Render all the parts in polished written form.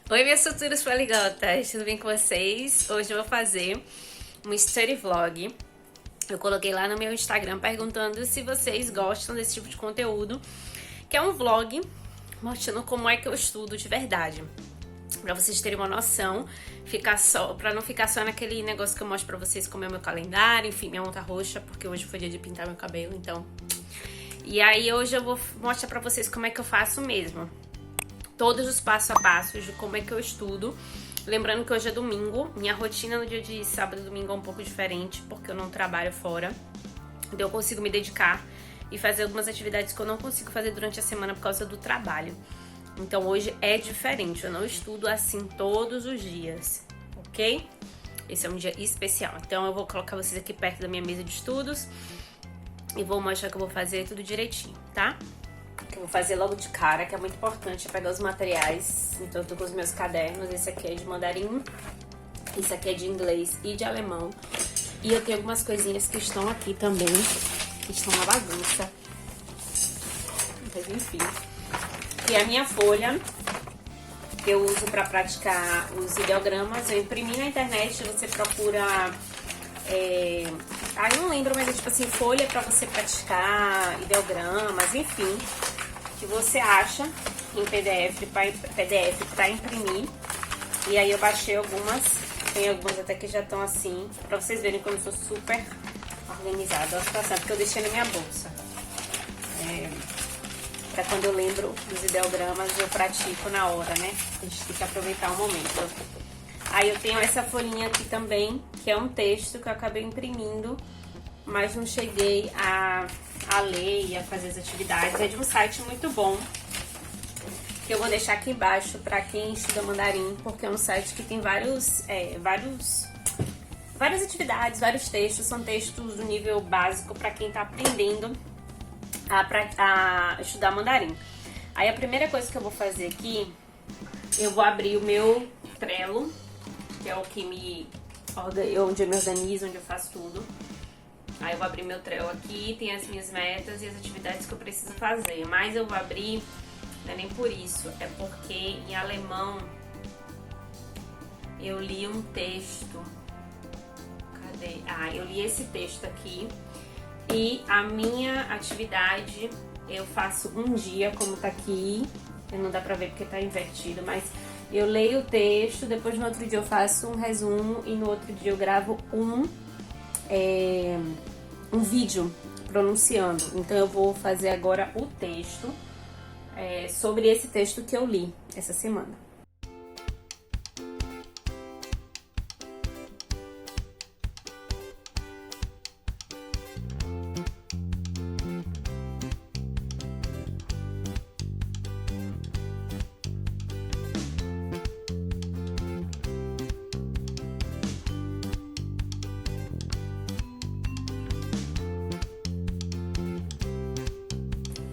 Oi, minhas futuras poligotas, tudo bem com vocês? Hoje eu vou fazer um study vlog. Eu coloquei lá no meu Instagram perguntando se vocês gostam desse tipo de conteúdo, que é um vlog mostrando como é que eu estudo de verdade. Pra vocês terem uma noção, pra não ficar só naquele negócio que eu mostro pra vocês como é o meu calendário, enfim, minha mão tá roxa, porque hoje foi dia de pintar meu cabelo, então... E aí hoje eu vou mostrar pra vocês como é que eu faço mesmo. Todos os passo a passos de como é que eu estudo. Lembrando que hoje é domingo, minha rotina no dia de sábado e domingo é um pouco diferente, porque eu não trabalho fora. Então eu consigo me dedicar e fazer algumas atividades que eu não consigo fazer durante a semana por causa do trabalho. Então hoje é diferente, eu não estudo assim todos os dias, ok? Esse é um dia especial, então eu vou colocar vocês aqui perto da minha mesa de estudos e vou mostrar que eu vou fazer tudo direitinho, tá? Que eu vou fazer logo de cara, que é muito importante, é pegar os materiais. Então eu tô com os meus cadernos, esse aqui é de mandarim, esse aqui é de inglês e de alemão. E eu tenho algumas coisinhas que estão aqui também, que estão uma bagunça. Mas enfim. E a minha folha, que eu uso pra praticar os ideogramas, eu imprimi na internet, você procura... eu não lembro, mas é tipo assim, folha pra você praticar, ideogramas, enfim, que você acha em PDF pra imprimir. E aí eu baixei algumas, tem algumas até que já estão assim, pra vocês verem como eu sou super organizada. Olha a situação, porque eu deixei na minha bolsa. Pra quando eu lembro dos ideogramas, eu pratico na hora, né? A gente tem que aproveitar o momento. Aí eu tenho essa folhinha aqui também, que é um texto que eu acabei imprimindo, mas não cheguei a ler e a fazer as atividades. É de um site muito bom, que eu vou deixar aqui embaixo pra quem estuda mandarim, porque é um site que tem várias atividades, vários textos. São textos do nível básico pra quem tá aprendendo a estudar mandarim. Aí a primeira coisa que eu vou fazer aqui, eu vou abrir o meu Trello, que é o que onde eu me organizo, onde eu faço tudo. Aí eu vou abrir meu Trello aqui, tem as minhas metas e as atividades que eu preciso fazer. Mas eu vou abrir, não é nem por isso, é porque em alemão eu li um texto. Cadê? Eu li esse texto aqui. E a minha atividade eu faço um dia, como tá aqui. Não dá pra ver porque tá invertido, mas eu leio o texto, depois no outro dia eu faço um resumo e no outro dia eu gravo um vídeo pronunciando. Então eu vou fazer agora o texto sobre esse texto que eu li essa semana.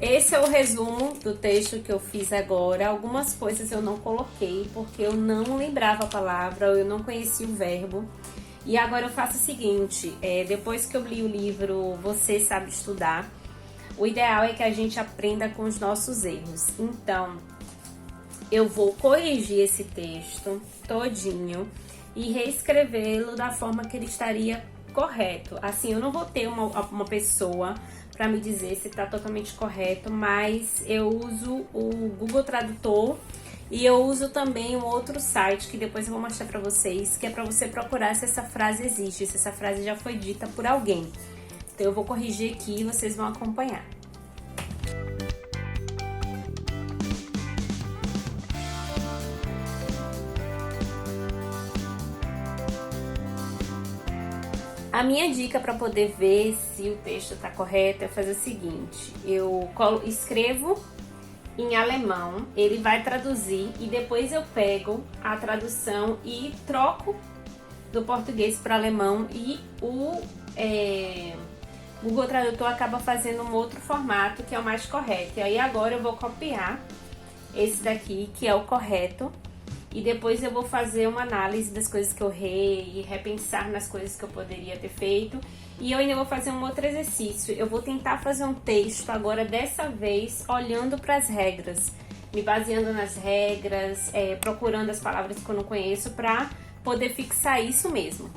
Esse é o resumo do texto que eu fiz agora. Algumas coisas eu não coloquei porque eu não lembrava a palavra, eu não conhecia o verbo. E agora eu faço o seguinte, depois que eu li o livro Você Sabe Estudar, o ideal é que a gente aprenda com os nossos erros. Então, eu vou corrigir esse texto todinho e reescrevê-lo da forma que ele estaria correto. Assim, eu não vou ter uma pessoa para me dizer se está totalmente correto, mas eu uso o Google Tradutor e eu uso também um outro site que depois eu vou mostrar para vocês, que é para você procurar se essa frase existe, se essa frase já foi dita por alguém. Então eu vou corrigir aqui e vocês vão acompanhar. A minha dica para poder ver se o texto está correto é fazer o seguinte: eu escrevo em alemão, ele vai traduzir e depois eu pego a tradução e troco do português para alemão e o Google Tradutor acaba fazendo um outro formato que é o mais correto. E aí agora eu vou copiar esse daqui, que é o correto, e depois eu vou fazer uma análise das coisas que eu errei e repensar nas coisas que eu poderia ter feito. E eu ainda vou fazer um outro exercício. Eu vou tentar fazer um texto agora, dessa vez, olhando para as regras. me baseando nas regras, procurando as palavras que eu não conheço para poder fixar isso mesmo.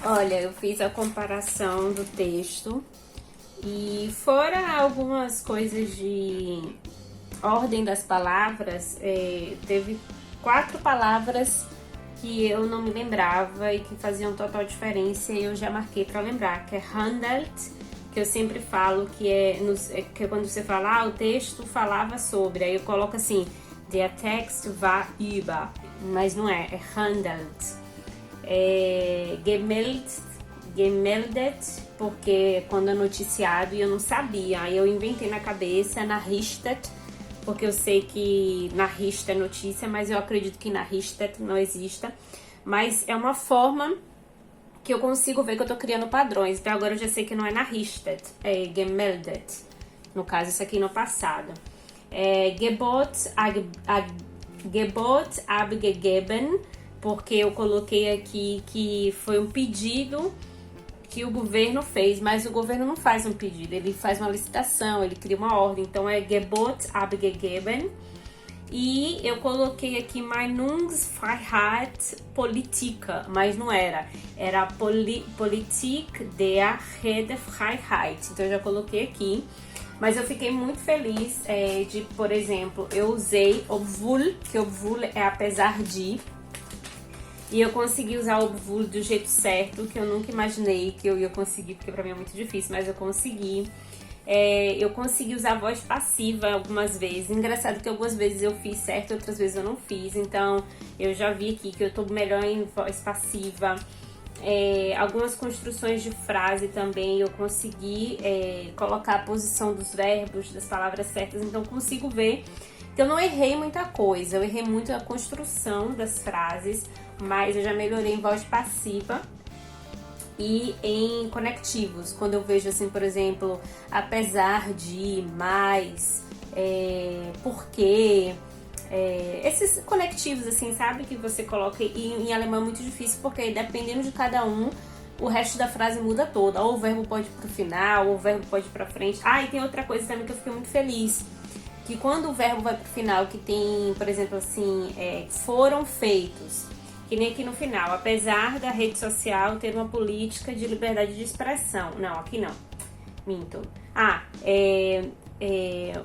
Olha, eu fiz a comparação do texto e fora algumas coisas de ordem das palavras, teve 4 palavras que eu não me lembrava e que faziam total diferença e eu já marquei para lembrar, que é handelt, que eu sempre falo que que é quando você fala, o texto falava sobre, aí eu coloco assim, der Text war über, mas não é handelt. Gemeldet, porque quando é noticiado e eu não sabia, aí eu inventei na cabeça Nachrichtet, porque eu sei que Nachricht é notícia, mas eu acredito que Nachrichtet não exista, mas é uma forma que eu consigo ver que eu tô criando padrões, então agora eu já sei que não é Nachrichtet, é Gemeldet, no caso isso aqui no passado. Gebot abgegeben, porque eu coloquei aqui que foi um pedido que o governo fez, mas o governo não faz um pedido, ele faz uma licitação, ele cria uma ordem, então é Gebot abgegeben. E eu coloquei aqui Meinungsfreiheit Politica, mas não era Politik der Redefreiheit, então eu já coloquei aqui. Mas eu fiquei muito feliz de, por exemplo, eu usei obwohl, que obwohl é apesar de, e eu consegui usar o obwohl do jeito certo, que eu nunca imaginei que eu ia conseguir, porque pra mim é muito difícil, mas eu consegui. Eu consegui usar a voz passiva algumas vezes. Engraçado que algumas vezes eu fiz certo, outras vezes eu não fiz. Então, eu já vi aqui que eu tô melhor em voz passiva. Algumas construções de frase também eu consegui colocar a posição dos verbos, das palavras certas. Então, eu consigo ver que eu não errei muita coisa. Eu errei muito a construção das frases, mas eu já melhorei em voz passiva e em conectivos. Quando eu vejo assim, por exemplo, apesar de, mais, porque, esses conectivos assim, sabe, que você coloca, e em alemão é muito difícil, porque dependendo de cada um, o resto da frase muda toda, ou o verbo pode ir pro final, ou o verbo pode ir pra frente. E tem outra coisa também que eu fiquei muito feliz, que quando o verbo vai pro final, que tem, por exemplo, assim, foram feitos, que nem aqui no final, apesar da rede social ter uma política de liberdade de expressão. Não, aqui não. Minto.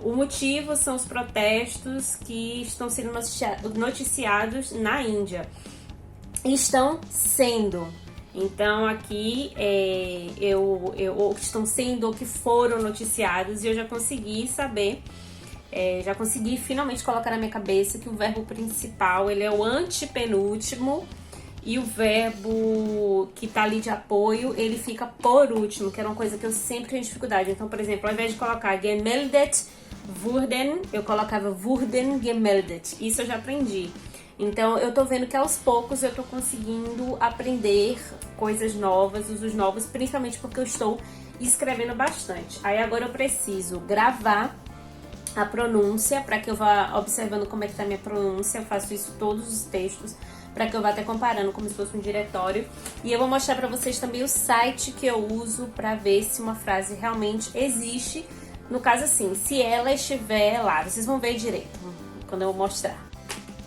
O motivo são os protestos que estão sendo noticiados na Índia. Estão sendo. Então aqui estão sendo ou que foram noticiados, e eu já consegui saber. Já consegui finalmente colocar na minha cabeça que o verbo principal, ele é o antepenúltimo, e o verbo que tá ali de apoio, ele fica por último, que era uma coisa que eu sempre tinha dificuldade. Então, por exemplo, ao invés de colocar gemeldet wurden, eu colocava wurden gemeldet. Isso eu já aprendi. Então, eu tô vendo que aos poucos eu tô conseguindo aprender coisas novas, usos novos, principalmente porque eu estou escrevendo bastante. Aí agora eu preciso gravar a pronúncia, para que eu vá observando como é que tá a minha pronúncia. Eu faço isso todos os textos, para que eu vá até comparando como se fosse um diretório. E eu vou mostrar para vocês também o site que eu uso para ver se uma frase realmente existe. No caso assim, se ela estiver lá, vocês vão ver direito quando eu mostrar.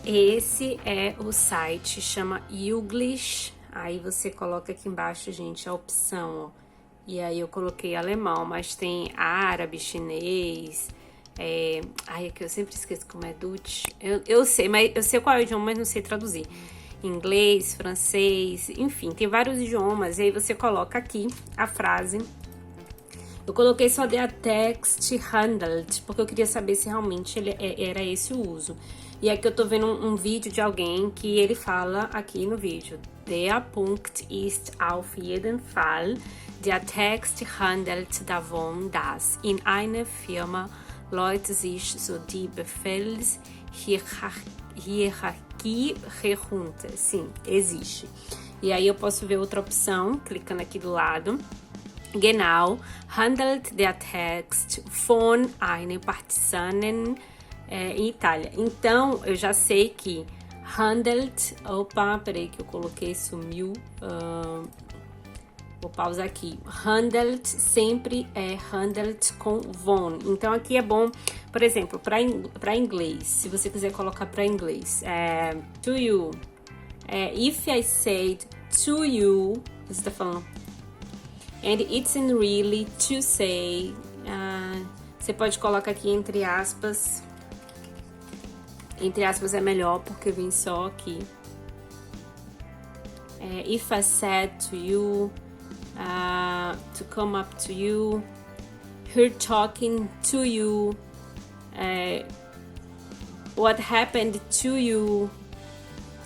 Esse é o site, chama Youglish. Aí você coloca aqui embaixo, gente, a opção, ó. E aí eu coloquei alemão, mas tem árabe, chinês. Aqui eu sempre esqueço como é Dutch. Eu sei, mas eu sei qual é o idioma, mas não sei traduzir. Inglês, francês, enfim, tem vários idiomas. E aí você coloca aqui a frase. Eu coloquei só der Text handelt, porque eu queria saber se realmente era esse o uso. E aqui eu tô vendo um vídeo de alguém que ele fala aqui no vídeo: Der Punkt ist auf jeden Fall, der Text handelt davon, dass in einer Firma Leute sich so die Befehlshierarchie herunter. Sim, existe. E aí eu posso ver outra opção, clicando aqui do lado. Genau, handelt der Text von einem Partisanen em Itália. Então, eu já sei que handelt. Opa, peraí que eu coloquei, sumiu. Vou pausar aqui. Handelt sempre é handelt com von. Então aqui é bom, por exemplo, para inglês. Se você quiser colocar para inglês, to you. If I said to you, você está falando. And it's in really to say. Você pode colocar aqui entre aspas. Entre aspas é melhor porque vem só aqui. If I said to you. To come up to you, her talking to you, what happened to you,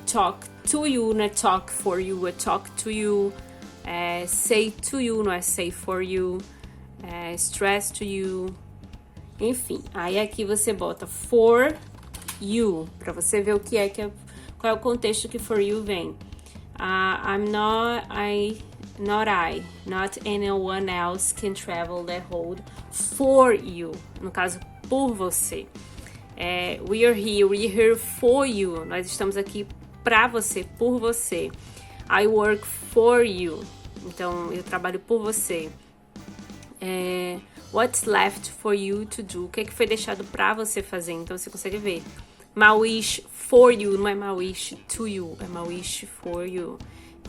talk to you, não é talk for you, é talk to you, say to you, não é say for you, stress to you, enfim. Aí aqui você bota for you, pra você ver o que é, qual é o contexto que for you vem. Not anyone else can travel that road for you. No caso, por você. We're here for you. Nós estamos aqui pra você, por você. I work for you. Então, eu trabalho por você. What's left for you to do? O que foi deixado pra você fazer? Então, você consegue ver. My wish for you, não é my wish to you, é my wish for you.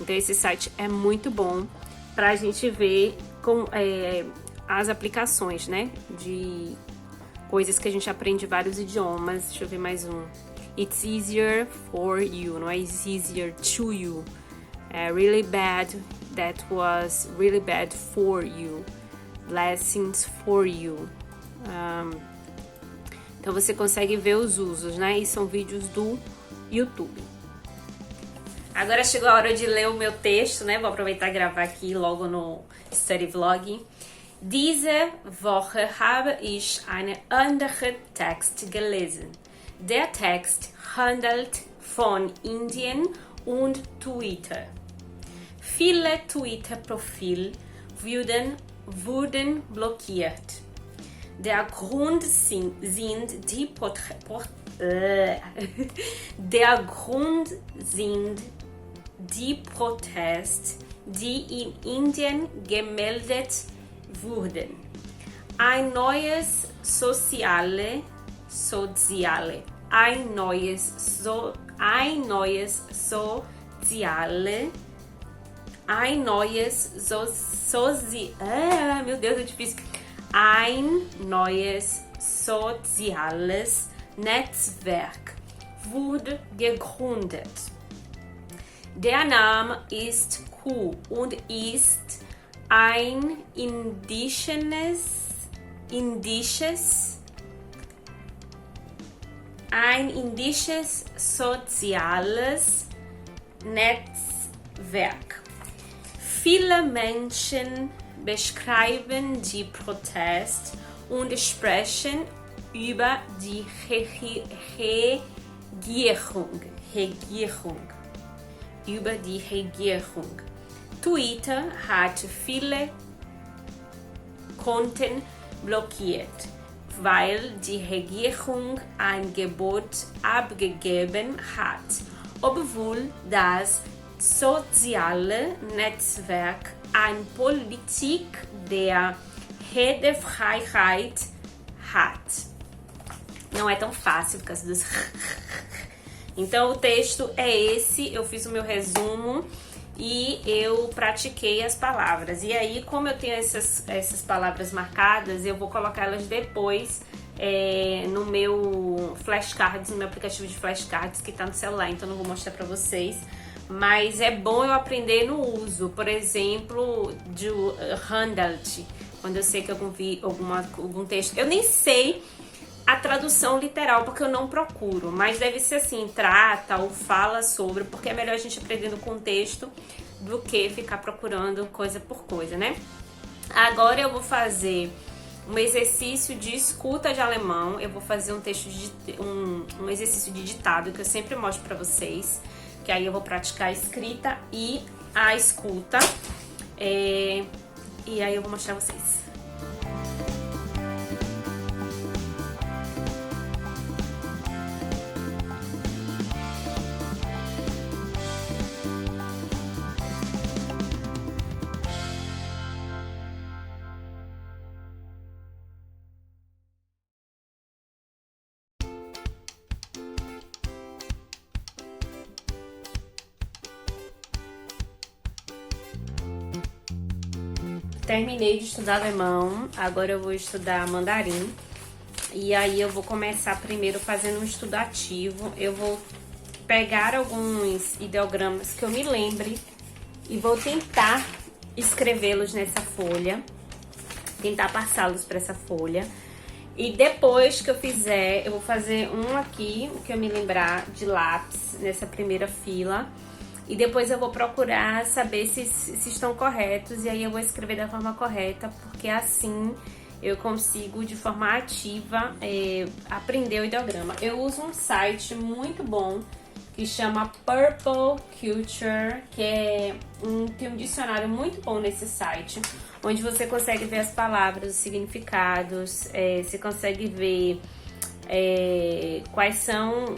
Então esse site é muito bom pra gente ver as aplicações, né? De coisas que a gente aprende vários idiomas. Deixa eu ver mais um. It's easier for you, não é it's easier to you. Really bad, that was really bad for you. Blessings for you. Então você consegue ver os usos, né? E são vídeos do YouTube. Agora chegou a hora de ler o meu texto, né? Vou aproveitar e gravar aqui logo no Study Vlog. Diese Woche habe ich einen anderen Text gelesen. Der Text handelt von Indien und Twitter. Viele Twitter-Profile wurden blockiert. Der Grund sind die Proteste, die in Indien gemeldet wurden. Ein neues soziale meu Deus, é difícil. Ein neues soziales Netzwerk wurde gegründet. Der Name ist Q und ist ein indisches soziales Netzwerk. Viele Menschen beschreiben die Proteste und sprechen über die Regierung. Twitter hat viele Konten blockiert, weil die Regierung ein Gebot abgegeben hat, obwohl das soziale Netzwerk eine Politik der Redefreiheit hat. Não é tão fácil por causa dos... Então o texto é esse, eu fiz o meu resumo e eu pratiquei as palavras. E aí, como eu tenho essas palavras marcadas, eu vou colocá-las depois no meu flashcards, no meu aplicativo de flashcards que tá no celular, então não vou mostrar pra vocês. Mas é bom eu aprender no uso, por exemplo, de handelt, quando eu sei que algum texto... Eu nem sei a tradução literal, porque eu não procuro, mas deve ser assim, trata ou fala sobre, porque é melhor a gente aprender no contexto do que ficar procurando coisa por coisa, né? Agora eu vou fazer um exercício de escuta de alemão, eu vou fazer um texto um exercício de ditado que eu sempre mostro pra vocês, que aí eu vou praticar a escrita e a escuta, e aí eu vou mostrar a vocês. terminei de estudar alemão, agora eu vou estudar mandarim. E aí eu vou começar primeiro fazendo um estudo ativo. Eu vou pegar alguns ideogramas que eu me lembre e vou tentar escrevê-los nessa folha, tentar passá-los para essa folha. E depois que eu fizer, eu vou fazer um aqui, o que eu me lembrar, de lápis, nessa primeira fila. E depois eu vou procurar saber se estão corretos, e aí eu vou escrever da forma correta, porque assim eu consigo, de forma ativa, aprender o ideograma. Eu uso um site muito bom que chama Purple Culture, que tem um dicionário muito bom nesse site, onde você consegue ver as palavras, os significados, você consegue ver quais são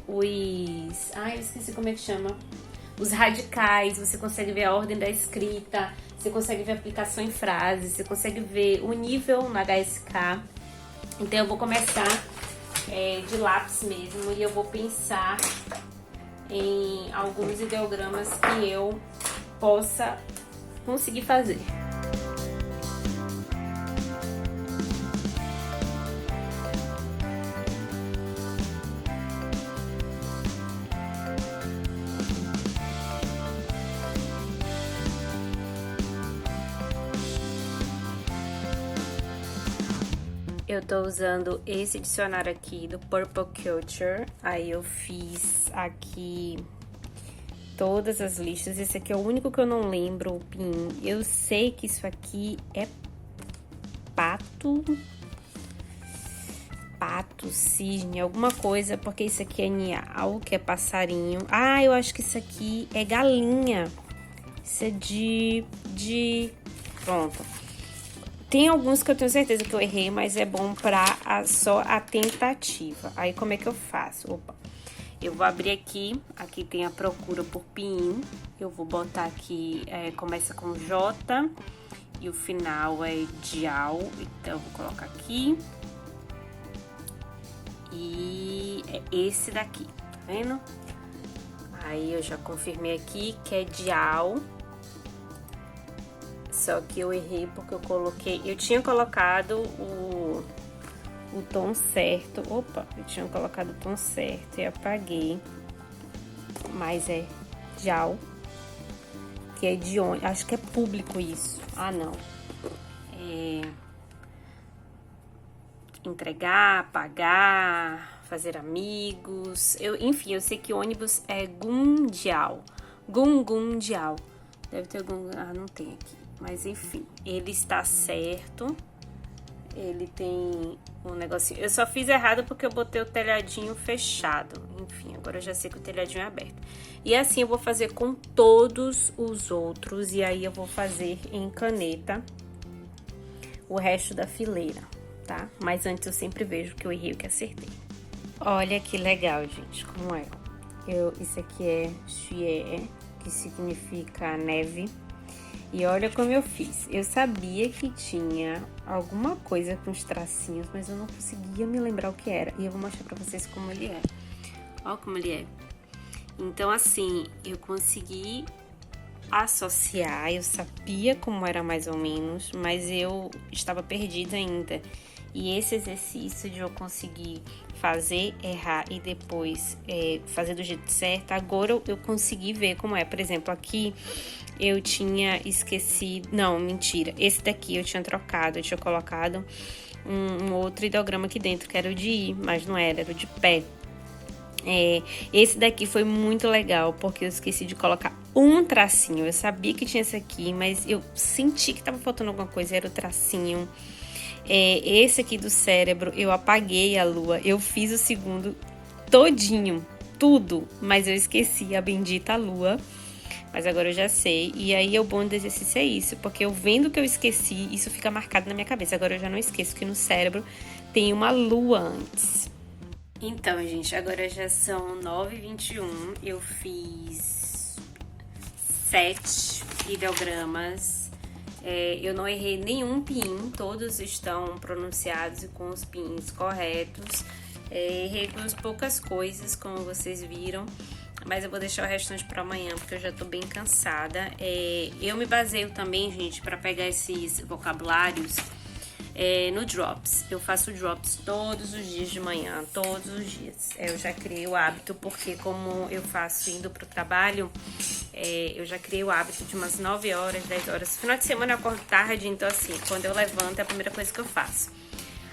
eu esqueci como é que chama. Os radicais, você consegue ver a ordem da escrita, você consegue ver a aplicação em frases, você consegue ver o nível na HSK. Então eu vou começar de lápis mesmo e eu vou pensar em alguns ideogramas que eu possa conseguir fazer. Eu tô usando esse dicionário aqui do Purple Culture. Aí eu fiz aqui todas as listas. Esse aqui é o único que eu não lembro, o PIN. Eu sei que isso aqui é pato, cisne, alguma coisa, porque isso aqui é nial, que é passarinho. Ah, eu acho que isso aqui é galinha. Isso é Pronto. Tem alguns que eu tenho certeza que eu errei, mas é bom pra só a tentativa. Aí, como é que eu faço? Opa, eu vou abrir aqui. Aqui tem a procura por PIN. Eu vou botar aqui, começa com J e o final é dial. Então, eu vou colocar aqui. E é esse daqui, tá vendo? Aí, eu já confirmei aqui que é dial. Só que eu errei porque eu tinha colocado o tom certo. Opa, eu tinha colocado o tom certo e apaguei. Mas é dial, que é de onde? Acho que é público isso. Ah, não. Entregar, pagar, fazer amigos. Enfim, eu sei que ônibus é gundial. Gundial. Deve ter algum... Ah, não tem aqui. Mas enfim, ele está certo. Ele tem um negocinho. Eu só fiz errado porque eu botei o telhadinho fechado. Enfim, agora eu já sei que o telhadinho é aberto. E assim eu vou fazer com todos os outros. E aí eu vou fazer em caneta o resto da fileira, tá? Mas antes eu sempre vejo que eu errei o que acertei. Olha que legal, gente, como é. Isso aqui é Xie, que significa neve. E olha como eu fiz. Eu sabia que tinha alguma coisa com os tracinhos, mas eu não conseguia me lembrar o que era. E eu vou mostrar pra vocês como ele é. Olha como ele é. Então, assim, eu consegui associar. Eu sabia como era mais ou menos, mas eu estava perdida ainda. E esse exercício de eu conseguir fazer, errar e depois fazer do jeito certo, agora eu consegui ver como é. Por exemplo, aqui eu tinha esquecido... Não, mentira. Esse daqui eu tinha trocado, eu tinha colocado um outro ideograma aqui dentro, que era o de I, mas não era, era o de pé. Esse daqui foi muito legal, porque eu esqueci de colocar um tracinho. Eu sabia que tinha esse aqui, mas eu senti que tava faltando alguma coisa, era o tracinho. Esse aqui do cérebro, eu apaguei a lua. Eu fiz o segundo todinho, tudo, mas eu esqueci a bendita lua. Mas agora eu já sei. E aí o bom do exercício é isso, porque eu vendo que eu esqueci, isso fica marcado na minha cabeça. Agora eu já não esqueço que no cérebro tem uma lua antes. Então, gente, agora já são 9h21. Eu fiz 7 ideogramas. Eu não errei nenhum PIN, todos estão pronunciados e com os PINs corretos. Errei poucas coisas, como vocês viram. mas eu vou deixar o restante para amanhã, porque eu já tô bem cansada. Eu me baseio também, gente, para pegar esses vocabulários no Drops. Eu faço Drops todos os dias de manhã, todos os dias. Eu já criei o hábito, porque como eu faço indo pro trabalho, eu já criei o hábito de umas 9 horas, 10 horas. Final de semana eu acordo tarde, então assim, quando eu levanto é a primeira coisa que eu faço.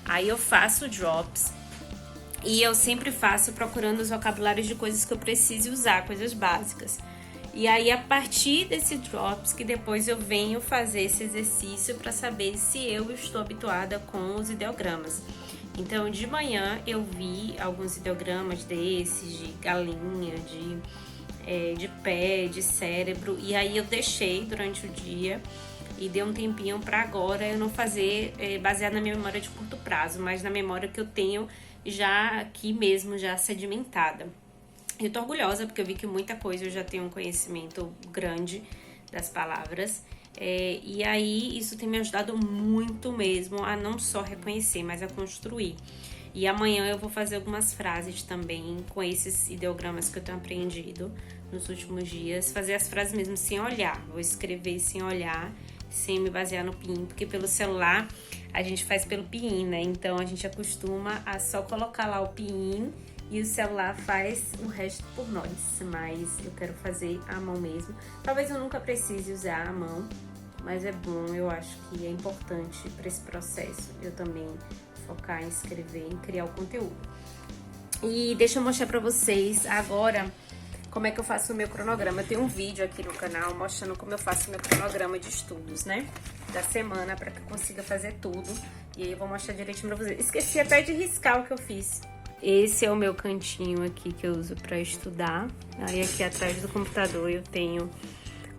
Aí eu faço Drops. E eu sempre faço procurando os vocabulários de coisas que eu precise usar, coisas básicas. E aí, a partir desse Drops, que depois eu venho fazer esse exercício para saber se eu estou habituada com os ideogramas. Então, de manhã eu vi alguns ideogramas desses, de galinha, de pé, de cérebro. E aí eu deixei durante o dia e dei um tempinho para agora eu não fazer baseado na minha memória de curto prazo, mas na memória que eu tenho já aqui mesmo, já sedimentada. Eu tô orgulhosa porque eu vi que muita coisa eu já tenho um conhecimento grande das palavras. E aí isso tem me ajudado muito mesmo a não só reconhecer, mas a construir. E amanhã eu vou fazer algumas frases também com esses ideogramas que eu tenho aprendido nos últimos dias. Fazer as frases mesmo sem olhar. Vou escrever sem olhar, sem me basear no PIN, porque pelo celular a gente faz pelo PIN, né? Então a gente acostuma a só colocar lá o PIN e o celular faz o resto por nós. Mas eu quero fazer à mão mesmo. Talvez eu nunca precise usar a mão, mas é bom, eu acho que é importante para esse processo eu também focar em escrever, em criar o conteúdo. E deixa eu mostrar para vocês agora como é que eu faço o meu cronograma. Eu tenho um vídeo aqui no canal mostrando como eu faço o meu cronograma de estudos, né? Da semana, para que eu consiga fazer tudo. E aí eu vou mostrar direitinho pra vocês. Esqueci até de riscar o que eu fiz. Esse é o meu cantinho aqui que eu uso para estudar. Aí aqui atrás do computador eu tenho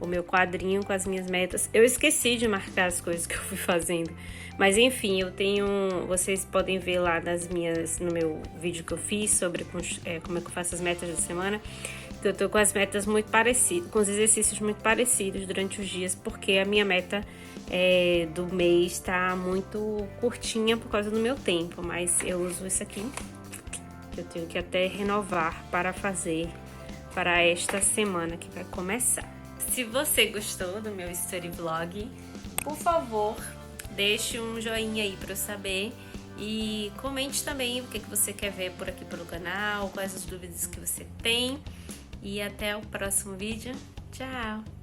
o meu quadrinho com as minhas metas. Eu esqueci de marcar as coisas que eu fui fazendo. Mas enfim, eu tenho... Vocês podem ver lá no meu vídeo que eu fiz sobre como é que eu faço as metas da semana. Eu tô com as metas muito parecidas, com os exercícios muito parecidos durante os dias, porque a minha meta do mês tá muito curtinha por causa do meu tempo, mas eu uso isso aqui, que eu tenho que até renovar para fazer para esta semana que vai começar. Se você gostou do meu story vlog, por favor, deixe um joinha aí para eu saber. E comente também o que você quer ver por aqui pelo canal, quais as dúvidas que você tem. E até o próximo vídeo. Tchau!